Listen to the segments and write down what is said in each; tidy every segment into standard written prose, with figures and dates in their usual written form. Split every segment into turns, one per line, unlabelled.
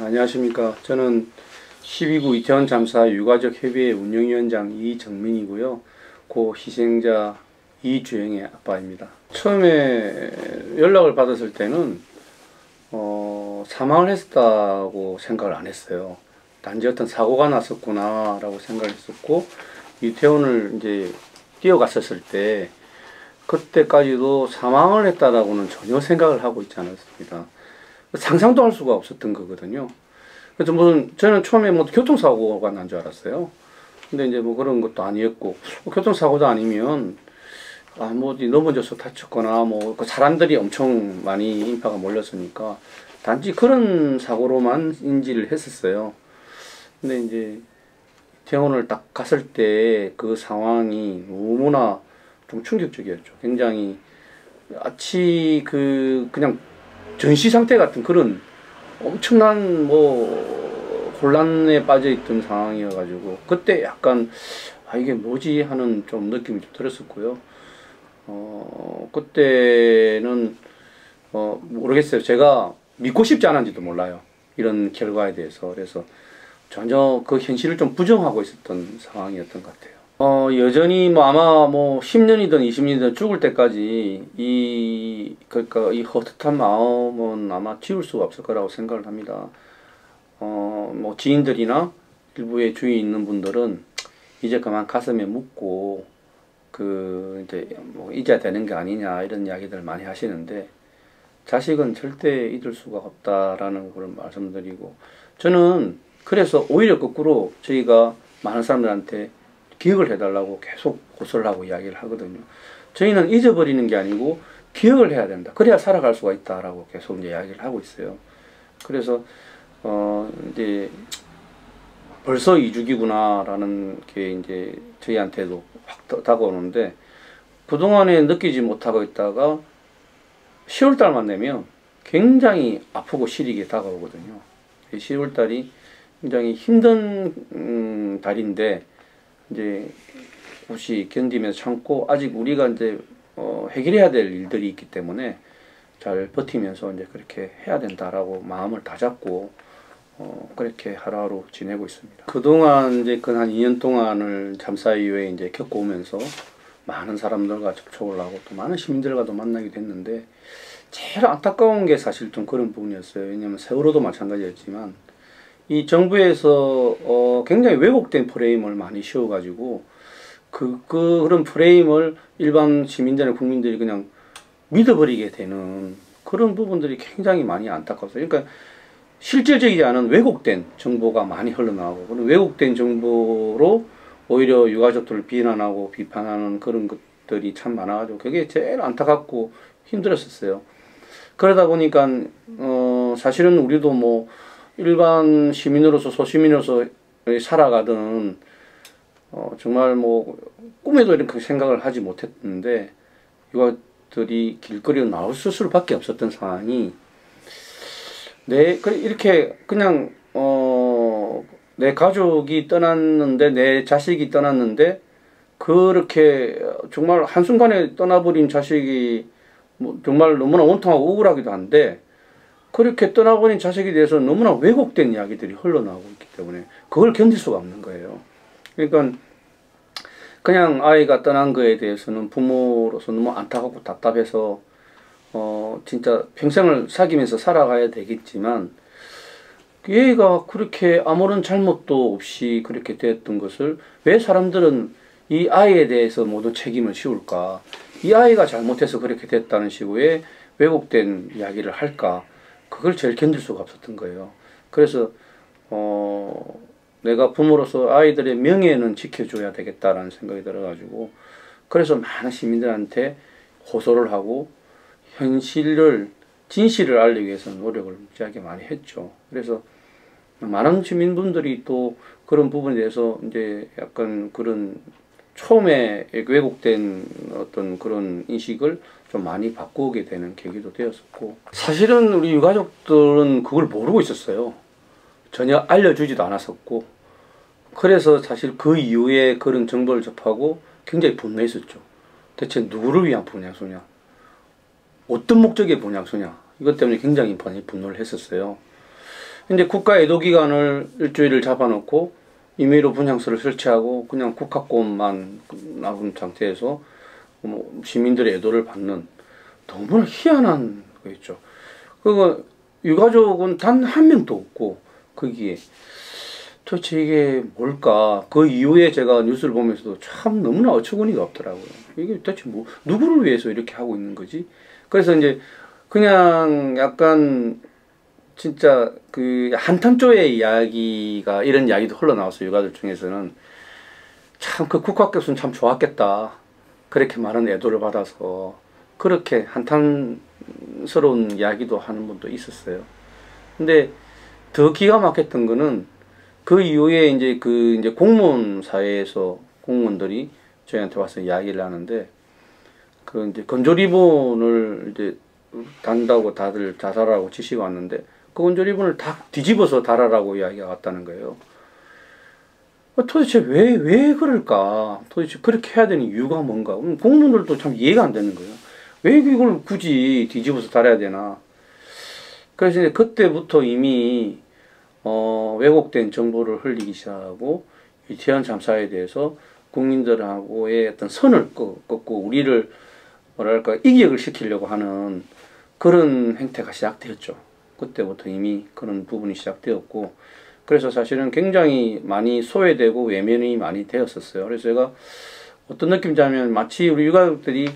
안녕하십니까. 저는 12구 이태원 참사 유가족 협의회 운영위원장 이정민이고요. 고 희생자 이주영의 아빠입니다. 처음에 연락을 받았을 때는 사망을 했다고 생각을 안 했어요. 단지 어떤 사고가 났었구나 라고 생각을 했었고, 이태원을 이제 뛰어갔었을 때 그때까지도 사망을 했다라고는 전혀 생각을 하고 있지 않았습니다. 상상도 할 수가 없었던 거거든요. 그래서 저는 처음에 교통사고가 난 줄 알았어요. 근데 이제 그런 것도 아니었고, 교통사고도 아니면 어디 넘어져서 다쳤거나 그 사람들이 엄청 많이 인파가 몰렸으니까 단지 그런 사고로만 인지를 했었어요. 근데 이제 이태원을 딱 갔을 때 그 상황이 너무나 좀 충격적이었죠. 굉장히 마치 그냥 전시 상태 같은 그런 엄청난 혼란에 빠져 있던 상황이어가지고 그때 약간 이게 뭐지 하는 좀 느낌이 좀 들었었고요. 그때는 모르겠어요. 제가 믿고 싶지 않은지도 몰라요. 이런 결과에 대해서. 그래서 전혀 그 현실을 좀 부정하고 있었던 상황이었던 것 같아요. 여전히 아마 10년이든 20년이든 죽을 때까지 그러니까 이 헛헛한 마음은 아마 지울 수가 없을 거라고 생각을 합니다. 지인들이나 일부의 주위에 있는 분들은 이제 그만 가슴에 묻고 이제 잊어야 되는 게 아니냐 이런 이야기들을 많이 하시는데, 자식은 절대 잊을 수가 없다라는 걸 말씀드리고, 저는 그래서 오히려 거꾸로 저희가 많은 사람들한테 기억을 해달라고 계속 고소를 하고 이야기를 하거든요. 저희는 잊어버리는 게 아니고 기억을 해야 된다. 그래야 살아갈 수가 있다라고 계속 이제 이야기를 하고 있어요. 그래서 이제 벌써 2주기구나라는 게 이제 저희한테도 확 다가오는데, 그동안에 느끼지 못하고 있다가 10월달만 되면 굉장히 아프고 시리게 다가오거든요. 10월달이 굉장히 힘든 달인데, 이제 혹시 견디면서 참고 아직 우리가 이제 해결해야 될 일들이 있기 때문에 잘 버티면서 이제 그렇게 해야 된다라고 마음을 다잡고 그렇게 하루하루 지내고 있습니다. 그동안 이제 한 2년 동안을 참사 이후에 이제 겪어오면서 많은 사람들과 접촉을 하고 또 많은 시민들과도 만나게 됐는데, 제일 안타까운 게 사실 좀 그런 부분이었어요. 왜냐면 세월호도 마찬가지였지만 이 정부에서 굉장히 왜곡된 프레임을 많이 씌워가지고 그런 프레임을 일반 시민들이나 국민들이 그냥 믿어버리게 되는 그런 부분들이 굉장히 많이 안타까웠어요. 그러니까 실질적이지 않은 왜곡된 정보가 많이 흘러나오고, 그런 왜곡된 정보로 오히려 유가족들을 비난하고 비판하는 그런 것들이 참 많아가지고 그게 제일 안타깝고 힘들었었어요. 그러다 보니까 사실은 우리도 일반 시민으로서 소시민으로서 살아가던 정말 꿈에도 이렇게 생각을 하지 못했는데 유가족들이 길거리로 나올 수밖에 없었던 상황이, 이렇게 그냥 내 가족이 떠났는데, 내 자식이 떠났는데, 그렇게 정말 한순간에 떠나버린 자식이 정말 너무나 원통하고 억울하기도 한데, 그렇게 떠나버린 자식에 대해서 너무나 왜곡된 이야기들이 흘러나오고 있기 때문에 그걸 견딜 수가 없는 거예요. 그러니까 그냥 아이가 떠난 거에 대해서는 부모로서 너무 안타깝고 답답해서 진짜 평생을 사귀면서 살아가야 되겠지만, 얘가 그렇게 아무런 잘못도 없이 그렇게 되었던 것을 왜 사람들은 이 아이에 대해서 모든 책임을 씌울까? 이 아이가 잘못해서 그렇게 됐다는 식의 왜곡된 이야기를 할까? 그걸 제일 견딜 수가 없었던 거예요. 그래서 내가 부모로서 아이들의 명예는 지켜줘야 되겠다라는 생각이 들어가지고, 그래서 많은 시민들한테 호소를 하고 진실을 알리기 위해서 노력을 무지하게 많이 했죠. 그래서 많은 시민분들이 또 그런 부분에 대해서 이제 약간 그런 처음에 왜곡된 어떤 그런 인식을 좀 많이 바꾸게 되는 계기도 되었었고, 사실은 우리 유가족들은 그걸 모르고 있었어요. 전혀 알려주지도 않았었고, 그래서 사실 그 이후에 그런 정보를 접하고 굉장히 분노했었죠. 대체 누구를 위한 분향소냐, 어떤 목적의 분향소냐, 이것 때문에 굉장히 분노를 했었어요. 이제 국가 애도기간을 일주일을 잡아놓고 임의로 분향소를 설치하고 그냥 국화꽃만 남은 상태에서 뭐 시민들의 애도를 받는 너무나 희한한 거였죠. 그거 유가족은 단 한 명도 없고 거기에 도대체 이게 뭘까? 그 이후에 제가 뉴스를 보면서도 참 너무나 어처구니가 없더라고요. 이게 도대체 뭐 누구를 위해서 이렇게 하고 있는 거지? 그래서 이제 그냥 약간 진짜 그 한탄조의 이야기가 이런 이야기도 흘러나왔어요. 유가족 중에서는 참 그 국화꽃은 참 좋았겠다. 그렇게 많은 애도를 받아서 그렇게 한탄스러운 이야기도 하는 분도 있었어요. 근데 더 기가 막혔던 거는 그 이후에 이제 이제 공무원 사회에서 공무원들이 저희한테 와서 이야기를 하는데 그 이제 건조 리본을 이제 단다고 다들 자살하라고 지시가 왔는데 그 건조 리본을 다 뒤집어서 달아라고 이야기가 왔다는 거예요. 도대체 왜 그럴까? 도대체 그렇게 해야 되는 이유가 뭔가? 공무원들도 참 이해가 안 되는 거예요. 왜 이걸 굳이 뒤집어서 달아야 되나? 그래서 이제 그때부터 이미 왜곡된 정보를 흘리기 시작하고 이태원 참사에 대해서 국민들하고의 어떤 선을 긋고 우리를 뭐랄까 이격을 시키려고 하는 그런 행태가 시작되었죠. 그때부터 이미 그런 부분이 시작되었고 그래서 사실은 굉장히 많이 소외되고 외면이 많이 되었었어요. 그래서 제가 어떤 느낌이냐면 마치 우리 유가족들이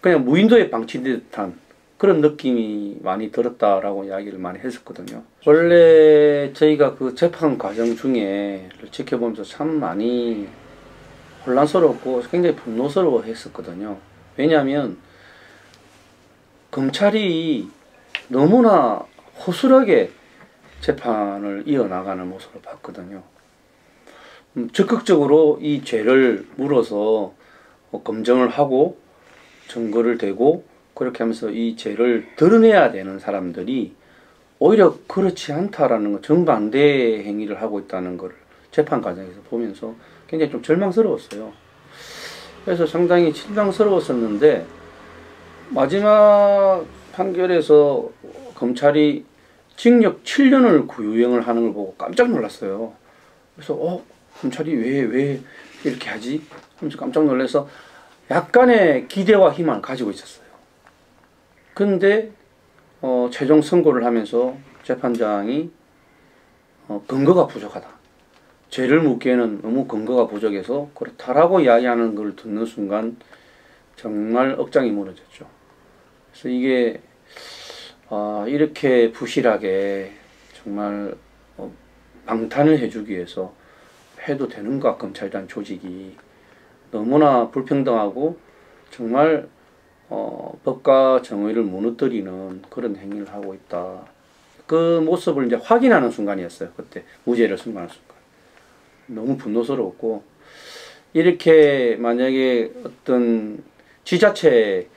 그냥 무인도에 방치된 듯한 그런 느낌이 많이 들었다라고 이야기를 많이 했었거든요. 원래 저희가 그 재판 과정 중에 지켜보면서 참 많이 혼란스럽고 굉장히 분노스러워 했었거든요. 왜냐하면 검찰이 너무나 허술하게 재판을 이어나가는 모습을 봤거든요. 적극적으로 이 죄를 물어서 검증을 하고 증거를 대고 그렇게 하면서 이 죄를 드러내야 되는 사람들이 오히려 그렇지 않다라는 거, 정반대 행위를 하고 있다는 걸 재판 과정에서 보면서 굉장히 좀 절망스러웠어요. 그래서 상당히 실망스러웠었는데 마지막 판결에서 검찰이 징역 7년을 구유형을 하는 걸 보고 깜짝 놀랐어요. 그래서 검찰이 왜 이렇게 하지? 하면서 깜짝 놀라서 약간의 기대와 희망을 가지고 있었어요. 근데 최종 선고를 하면서 재판장이 근거가 부족하다. 죄를 묻기에는 너무 근거가 부족해서 그렇다라고 이야기하는 걸 듣는 순간 정말 억장이 무너졌죠. 그래서 이게 이렇게 부실하게 정말 방탄을 해주기 위해서 해도 되는가 검찰이란 조직이 너무나 불평등하고 정말 법과 정의를 무너뜨리는 그런 행위를 하고 있다. 그 모습을 이제 확인하는 순간이었어요. 그때 무죄를 선고하는 순간. 너무 분노스러웠고 이렇게 만약에 어떤 지자체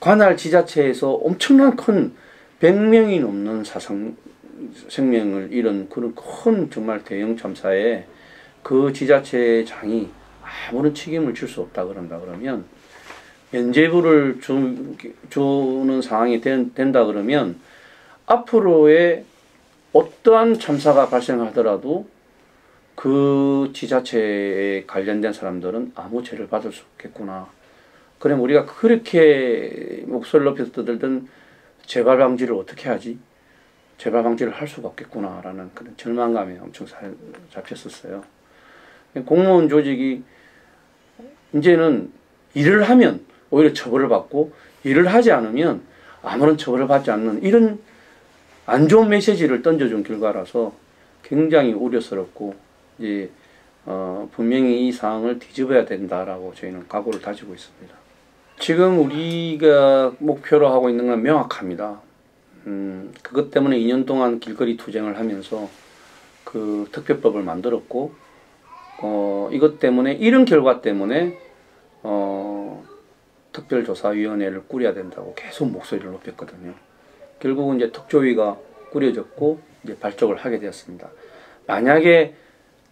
관할 지자체에서 엄청난 큰 100명이 넘는 생명을 잃은 그런 큰 정말 대형 참사에 그 지자체장이 아무런 책임을 질 수 없다 그러면 면죄부를 주는 상황이 된다 그러면 앞으로의 어떠한 참사가 발생하더라도 그 지자체에 관련된 사람들은 아무 죄를 받을 수 없겠구나. 그럼 우리가 그렇게 목소리를 높여서 떠들던 재발 방지를 어떻게 하지? 재발 방지를 할 수가 없겠구나라는 그런 절망감에 엄청 잡혔었어요. 공무원 조직이 이제는 일을 하면 오히려 처벌을 받고 일을 하지 않으면 아무런 처벌을 받지 않는 이런 안 좋은 메시지를 던져준 결과라서 굉장히 우려스럽고 이제 분명히 이 상황을 뒤집어야 된다라고 저희는 각오를 다지고 있습니다. 지금 우리가 목표로 하고 있는 건 명확합니다. 그것 때문에 2년 동안 길거리 투쟁을 하면서 그 특별법을 만들었고 이것 때문에 이런 결과 때문에 특별조사위원회를 꾸려야 된다고 계속 목소리를 높였거든요. 결국은 이제 특조위가 꾸려졌고 이제 발족을 하게 되었습니다. 만약에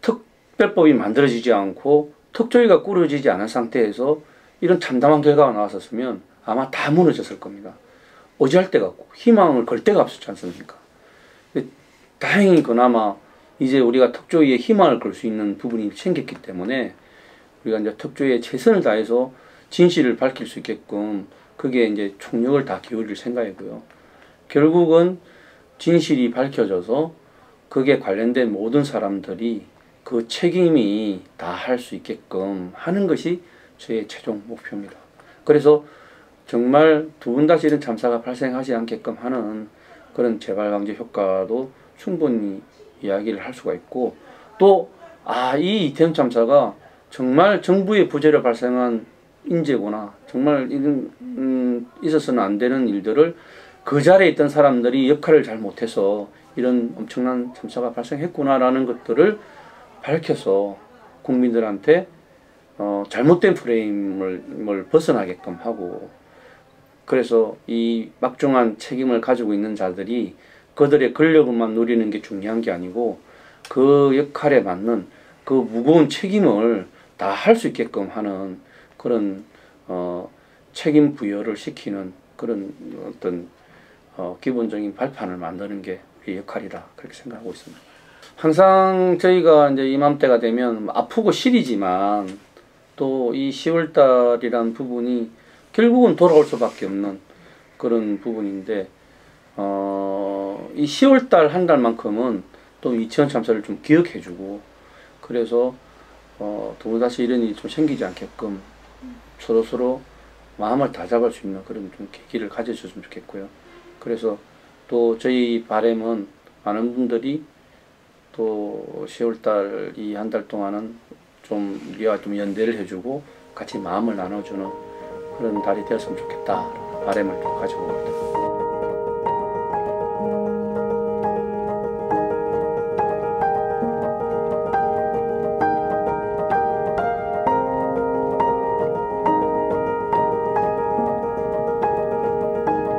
특별법이 만들어지지 않고 특조위가 꾸려지지 않은 상태에서 이런 참담한 결과가 나왔었으면 아마 다 무너졌을 겁니다. 어지할 데가 없고 희망을 걸 데가 없었지 않습니까? 다행히 그나마 이제 우리가 특조위에 희망을 걸 수 있는 부분이 생겼기 때문에 우리가 이제 특조위에 최선을 다해서 진실을 밝힐 수 있게끔 그게 이제 총력을 다 기울일 생각이고요. 결국은 진실이 밝혀져서 그게 관련된 모든 사람들이 그 책임이 다 할 수 있게끔 하는 것이 저의 최종 목표입니다. 그래서 정말 두 번 다시 이런 참사가 발생하지 않게끔 하는 그런 재발 방지 효과도 충분히 이야기를 할 수가 있고, 또 이 이태원 참사가 정말 정부의 부재로 발생한 인재구나, 정말 이런 있어서는 안 되는 일들을 그 자리에 있던 사람들이 역할을 잘 못해서 이런 엄청난 참사가 발생했구나라는 것들을 밝혀서 국민들한테 잘못된 프레임을 벗어나게끔 하고, 그래서 이 막중한 책임을 가지고 있는 자들이 그들의 권력만 누리는 게 중요한 게 아니고 그 역할에 맞는 그 무거운 책임을 다 할 수 있게끔 하는 그런 책임 부여를 시키는 그런 어떤 기본적인 발판을 만드는 게 우리 역할이다, 그렇게 생각하고 있습니다. 항상 저희가 이제 이맘때가 되면 아프고 시리지만 또 이 10월달이란 부분이 결국은 돌아올 수밖에 없는 그런 부분인데, 이 10월달 한 달만큼은 또 이태원 참사를 좀 기억해주고, 그래서 또다시 이런 일이 좀 생기지 않게끔 서로서로 마음을 다잡을 수 있는 그런 좀 계기를 가져줬으면 좋겠고요. 그래서 또 저희 바람은 많은 분들이 또 10월달 이 한 달 동안은 좀 우리와 좀 연대를 해주고 같이 마음을 나눠주는 그런 달이 되었으면 좋겠다 바람을 좀 가지고 있습니다.